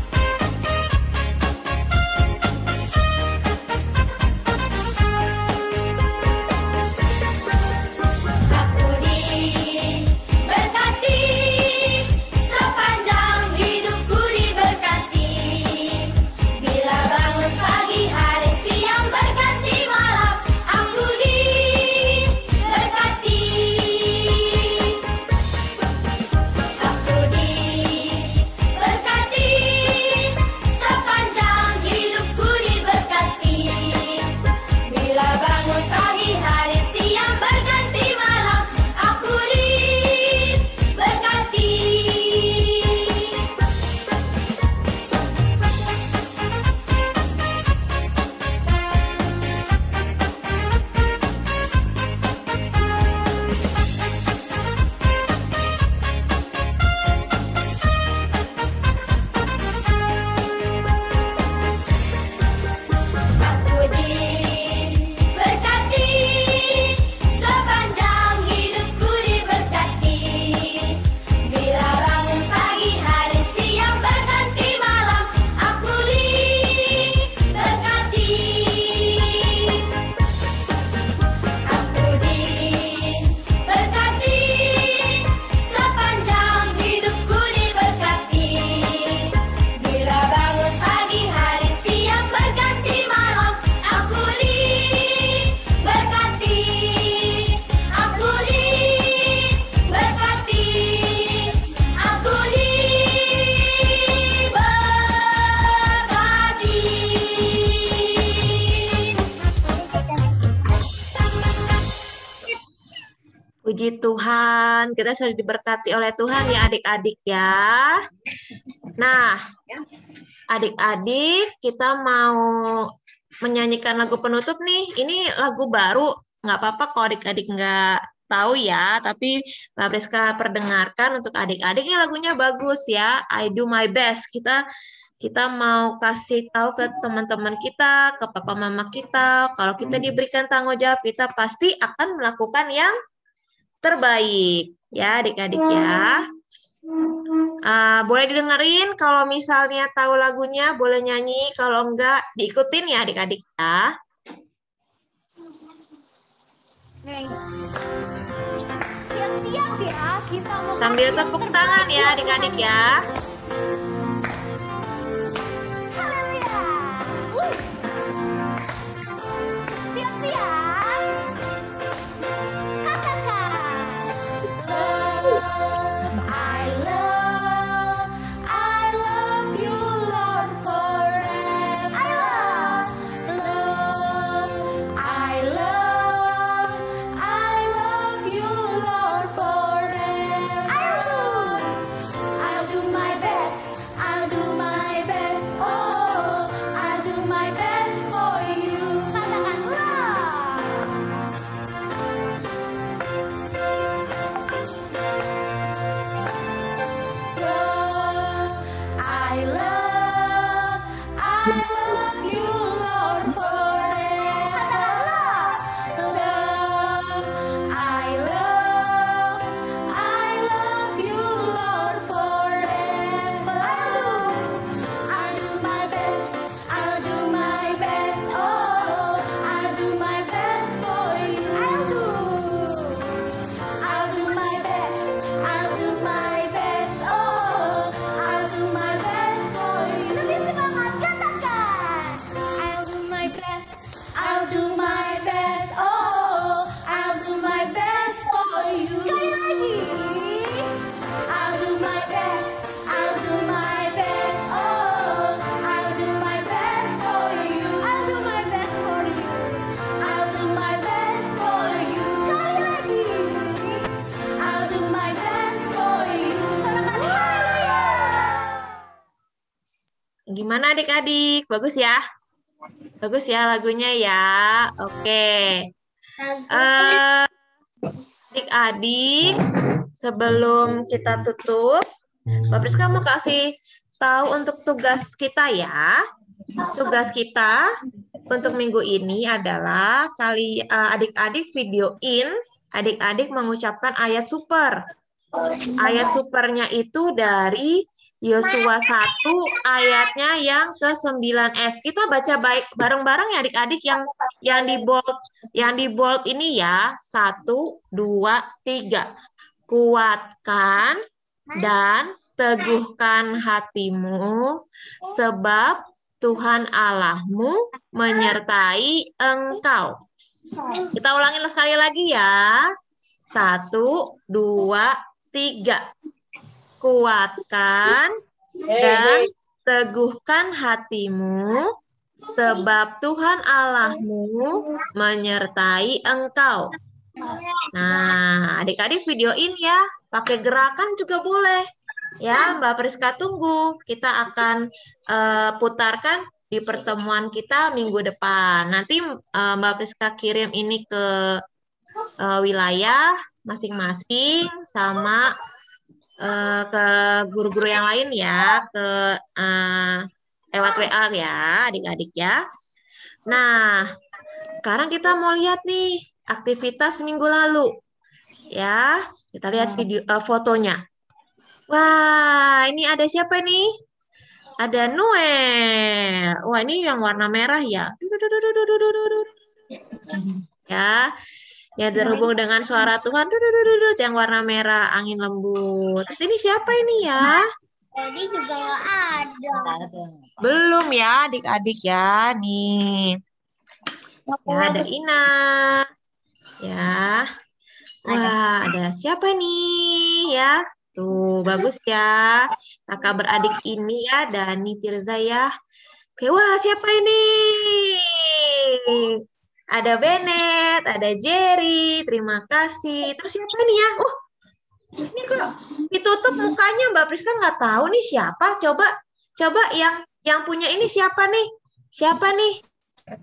Puji Tuhan, kita sudah diberkati oleh Tuhan ya adik-adik ya. Nah, adik-adik kita mau menyanyikan lagu penutup nih. Ini lagu baru, nggak apa-apa kalau adik-adik nggak tahu ya, tapi Mbak Priska perdengarkan untuk adik-adik. Ini lagunya bagus ya, I Do My Best. Kita mau kasih tahu ke teman-teman kita, ke papa mama kita, kalau kita diberikan tanggung jawab, kita pasti akan melakukan yang terbaik ya adik-adik ya. Boleh didengerin kalau misalnya tahu lagunya, boleh nyanyi, kalau enggak diikutin ya adik-adik ya. Siap-siap ya, kita mau sambil tepuk tangan ya adik-adik ya. Haleluya. Siap-siap. Gimana adik-adik? Bagus ya? Bagus ya lagunya ya. Oke. Adik-adik, sebelum kita tutup, Mbak Priska mau kasih tahu untuk tugas kita ya. Tugas kita untuk minggu ini adalah adik-adik videoin, adik-adik mengucapkan ayat super. Ayat supernya itu dari Yosua 1 ayatnya yang ke-9F. Kita baca baik bareng-bareng ya adik-adik yang di bold ini ya. 1, 2, 3. Kuatkan dan teguhkan hatimu sebab Tuhan Allahmu menyertai engkau. Kita ulangin sekali lagi ya. 1, 2, 3. Kuatkan dan teguhkan hatimu, sebab Tuhan Allahmu menyertai engkau. Nah, adik-adik videoin ya, pakai gerakan juga boleh. Ya, Mbak Priska tunggu. Kita akan putarkan di pertemuan kita minggu depan. Nanti Mbak Priska kirim ini ke wilayah masing-masing sama ke guru-guru yang lain ya, ke lewat WA ya adik-adik ya. Nah, sekarang kita mau lihat nih aktivitas minggu lalu ya. Kita lihat video fotonya. Wah, ini ada siapa nih? Ada Noel. Wah, ini yang warna merah ya. Ya, terhubung dengan suara Tuhan, yang warna merah, angin lembut. Terus ini siapa ini ya? Tadi juga nggak ada. Belum ya, adik-adik ya. Nih. Ya, ada Ina. Ya. Wah, ada siapa nih ya? Tuh, bagus ya. Kakak beradik ini ya, Dani, Tirza ya. Oke, wah siapa ini? Ada Bennett, ada Jerry, terima kasih. Terus siapa nih ya? Ini kok ditutup mukanya, Mbak Priska nggak tahu nih siapa. Coba yang punya ini siapa nih? Siapa nih?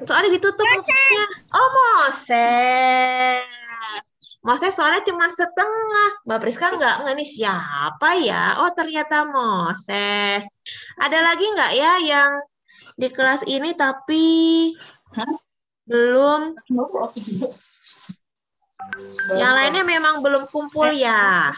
Soalnya ditutup mukanya. Oh, Moses. Moses soalnya cuma setengah. Mbak Priska nggak nih siapa ya? Oh, ternyata Moses. Ada lagi nggak ya yang di kelas ini tapi belum? Yang lainnya memang belum kumpul ya?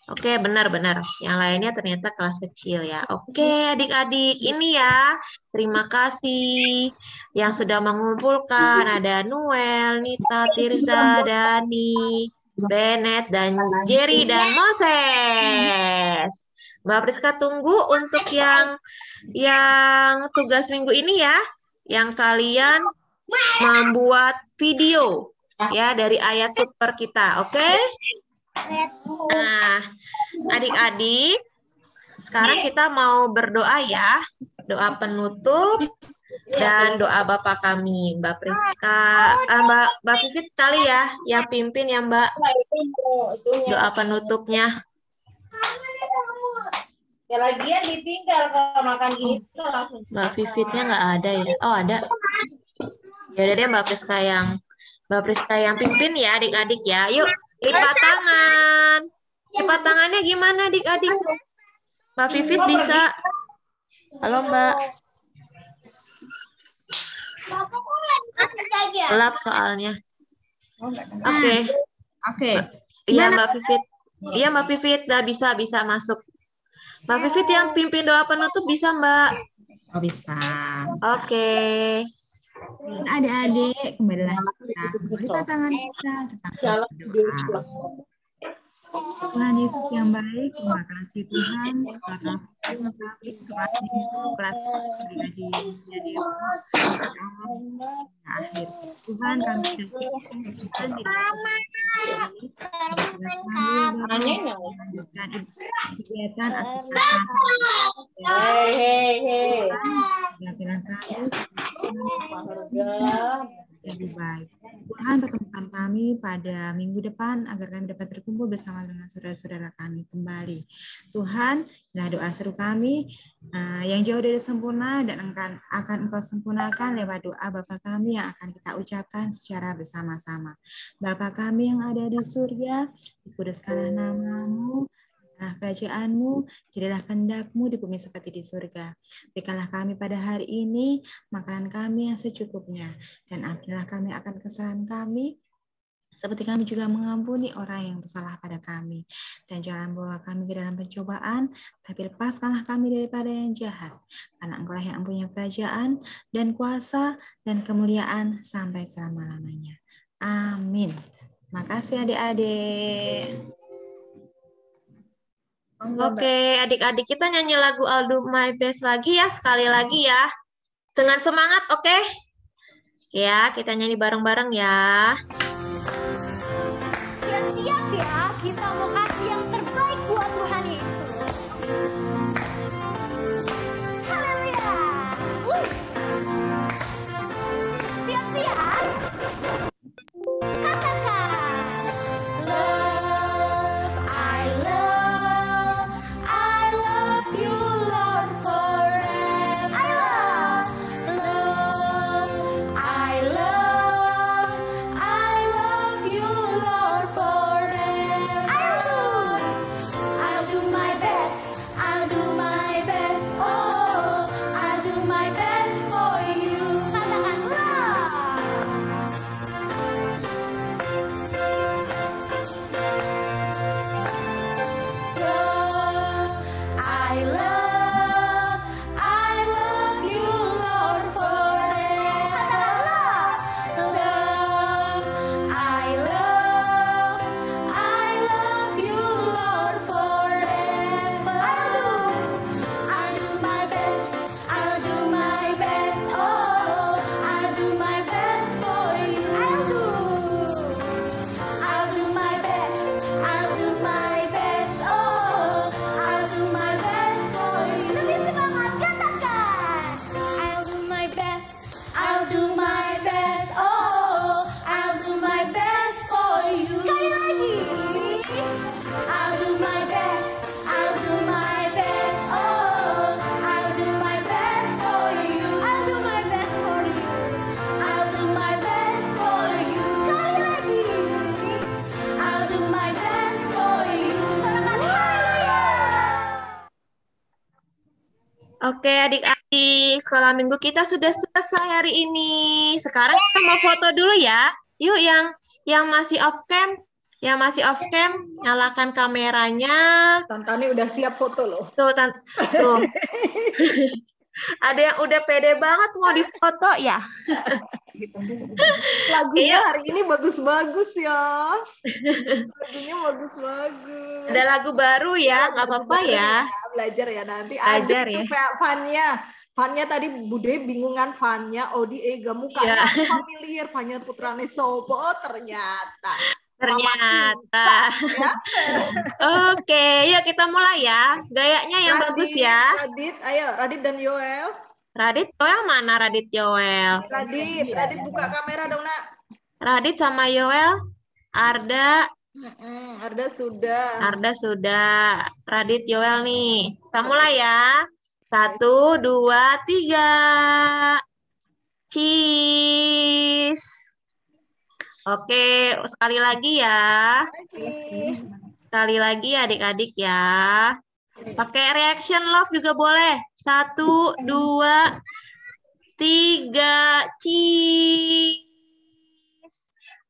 Oke, benar-benar. Yang lainnya ternyata kelas kecil ya. Oke, adik-adik, ini ya. Terima kasih yang sudah mengumpulkan. Ada Noel, Nita, Tirza, Dani, Bennett, dan Jerry, dan Moses. Mbak Priska tunggu untuk yang tugas minggu ini ya. Yang kalian membuat video ya dari ayat super kita, oke? Nah, adik-adik, sekarang kita mau berdoa ya. Doa penutup dan doa Bapa kami. Mbak Priska, Mbak Vivit kali ya, yang pimpin ya Mbak. Doa penutupnya. Ya lagian ditinggal kalau makan gitu langsung. Mbak Vivitnya nggak ada ya? Oh ada. Ya udah deh Mbak Priska yang pimpin ya adik-adik ya. Yuk lipat tangan. Lipat tangannya gimana adik-adik? Mbak Vivit bisa. Halo Mbak. Gelap soalnya. Oke. Iya Mbak Vivit. Iya Mbak Vivit udah bisa masuk. Mbak Vivit yang pimpin doa penutup bisa Mbak? Oh bisa. Oke. Adik-adik kembali lagi kita lipat tangan kita berdoa. Tuhan Yesus yang baik, terima kasih Tuhan telah kami sekolah kelas dikaji menjadi akhir. Tuhan kami Tuhan di kegiatan lebih baik. Tuhan pertemukan kami pada minggu depan agar kami dapat berkumpul bersama dengan saudara-saudara kami kembali. Tuhan, nah doa seru kami yang jauh dari sempurna dan akan Engkau sempurnakan lewat doa Bapa kami yang akan kita ucapkan secara bersama-sama. Bapa kami yang ada di surga, dikuduskanlah nama-Mu, kerajaan-Mu, jadilah kehendak-Mu di bumi seperti di surga. Berikanlah kami pada hari ini makanan kami yang secukupnya, dan ampunilah kami akan kesalahan kami, seperti kami juga mengampuni orang yang bersalah pada kami. Dan jangan bawa kami ke dalam pencobaan, tapi lepaskanlah kami daripada yang jahat. Karena Engkau yang mempunyai kerajaan dan kuasa dan kemuliaan sampai selama-lamanya. Amin. Makasih adik-adik. Oke, adik-adik kita nyanyi lagu I'll Do My Best lagi ya, sekali lagi ya. Dengan semangat, oke? Ya, kita nyanyi bareng-bareng ya. Siap-siap ya, kita mau kasih yang terbaik buat Tuhan Yesus. Haleluya. Siap-siap. Katakan. I love Oke, adik-adik, sekolah minggu kita sudah selesai hari ini. Sekarang kita mau foto dulu ya. Yuk, yang masih off cam, nyalakan kameranya. Tantani udah siap foto loh. Tuh. Ada yang udah pede banget mau difoto ya. Lagunya hari ini bagus-bagus ya. Lagunya bagus-bagus. Ada lagu baru ya, nggak apa-apa ya. Belajar ya nanti. Belajar ya. Fanya tadi Bude bingungan Fanya, Odi Ega mukanya familiar, Fanya putrane sopo ternyata. Oke, yuk kita mulai ya. Gayanya yang bagus ya. Radit dan Yoel. Radit, Yoel mana Radit, Yoel? Radit buka kamera dong, Nak. Radit sama Yoel. Arda sudah. Radit, Yoel nih. Kita mulai ya. 1, 2, 3. Cheese. Oke, sekali lagi ya. Sekali lagi adik-adik ya. Pakai reaction love juga boleh. 1, 2, 3. Cheese.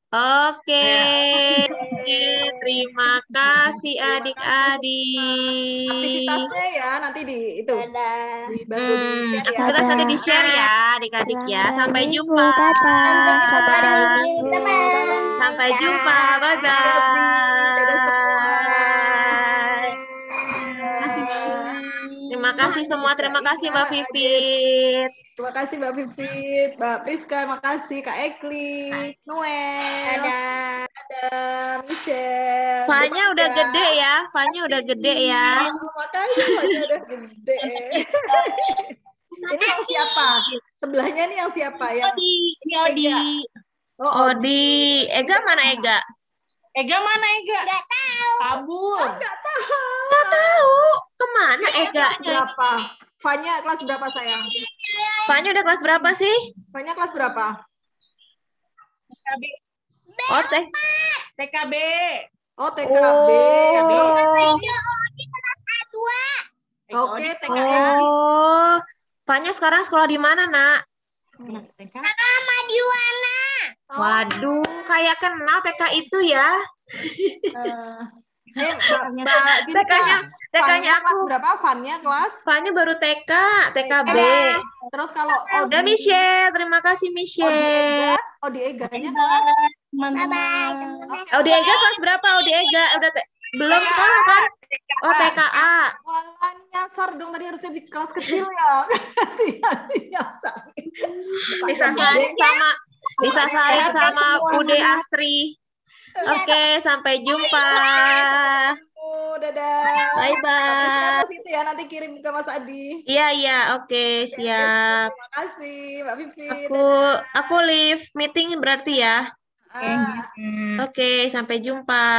Oke. Terima kasih adik-adik. Aktivitasnya ya nanti di aktivitas nanti di-share ya adik-adik ya. Sampai jumpa. Sampai jumpa. Bye-bye. Terima kasih semua. Terima kasih Mbak Vivit. Terima kasih Mbak Vivit, Mbak Priska, makasih Kak Ekli, Noel, ada Michelle. Fanya udah gede ya, Makasih Fanya udah gede. Ini yang siapa? Sebelahnya nih yang siapa ya? Ini Odi. Odi. Ega mana Ega? Nggak tahu. Kabur. Nggak tahu. Kemana Eganya? Berapa? Fanya kelas berapa sayang? Fanya udah kelas berapa sih? Fanya kelas berapa? TKB. Oh, TKB. Oke, TKB. Oh, Fanya sekarang sekolah di mana, Nak? Madiwana. Waduh, kayak kenal TK itu ya. TK-nya kelas berapa? Fanya kelas? Fanya baru TKB. Terus kalau udah Michelle, terima kasih Michelle. Odi Ega-nya kelas? Odi Ega kelas berapa? Odi Ega udah belum sekolah kan? Oh, TKA. Malah nyasar dong, tadi harusnya di kelas kecil ya. Kasihan nyasar. Disasarin sama Bude Astri. Oke, sampai jumpa. Dadah. Bye-bye. Situ ya, nanti kirim ke Mas Adi. Iya, oke, siap. Terima kasih, Mbak Vivit. Aku live meeting berarti ya. Oke, sampai jumpa.